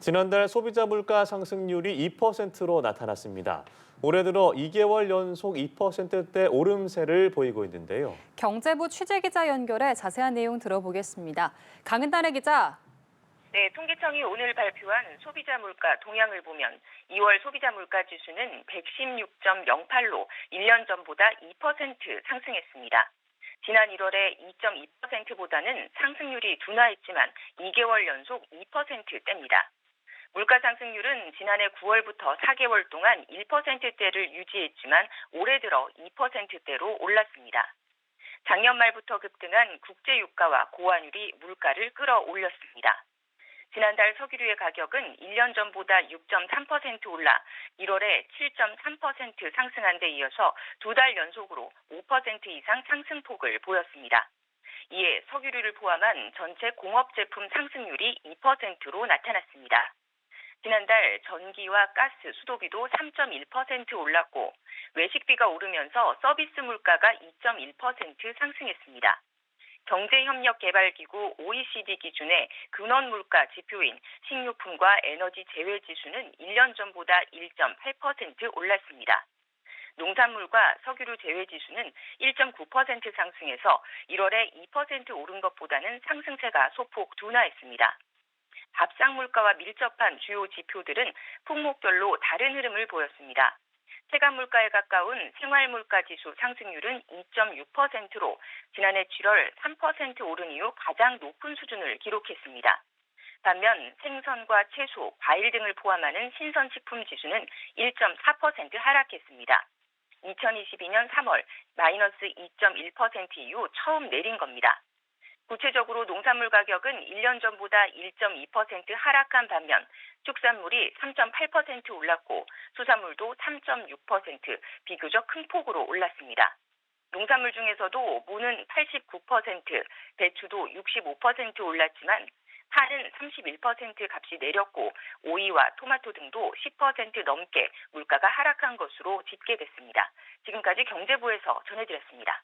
지난달 소비자 물가 상승률이 2%로 나타났습니다. 올해 들어 2개월 연속 2%대 오름세를 보이고 있는데요. 경제부 취재기자 연결해 자세한 내용 들어보겠습니다. 강은단의 기자. 네, 통계청이 오늘 발표한 소비자 물가 동향을 보면 2월 소비자 물가 지수는 116.08로 1년 전보다 2% 상승했습니다. 지난 1월에 2.2%보다는 상승률이 둔화했지만 2개월 연속 2%대입니다. 물가 상승률은 지난해 9월부터 4개월 동안 1%대를 유지했지만 올해 들어 2%대로 올랐습니다. 작년 말부터 급등한 국제 유가와 고환율이 물가를 끌어올렸습니다. 지난달 석유류의 가격은 1년 전보다 6.3% 올라 1월에 7.3% 상승한 데 이어서 두 달 연속으로 5% 이상 상승폭을 보였습니다. 이에 석유류를 포함한 전체 공업 제품 상승률이 2%로 나타났습니다. 지난달 전기와 가스, 수도비도 3.1% 올랐고 외식비가 오르면서 서비스 물가가 2.1% 상승했습니다. 경제협력개발기구 OECD 기준의 근원물가 지표인 식료품과 에너지 제외지수는 1년 전보다 1.8% 올랐습니다. 농산물과 석유류 제외지수는 1.9% 상승해서 1월에 2% 오른 것보다는 상승세가 소폭 둔화했습니다. 밥상 물가와 밀접한 주요 지표들은 품목별로 다른 흐름을 보였습니다. 체감 물가에 가까운 생활물가 지수 상승률은 2.6%로 지난해 7월 3% 오른 이후 가장 높은 수준을 기록했습니다. 반면 생선과 채소, 과일 등을 포함하는 신선식품 지수는 1.4% 하락했습니다. 2022년 3월 마이너스 2.1% 이후 처음 내린 겁니다. 구체적으로 농산물 가격은 1년 전보다 1.2% 하락한 반면 축산물이 3.8% 올랐고 수산물도 3.6% 비교적 큰 폭으로 올랐습니다. 농산물 중에서도 무는 89%, 배추도 65% 올랐지만 파는 31% 값이 내렸고 오이와 토마토 등도 10% 넘게 물가가 하락한 것으로 집계됐습니다. 지금까지 경제부에서 전해드렸습니다.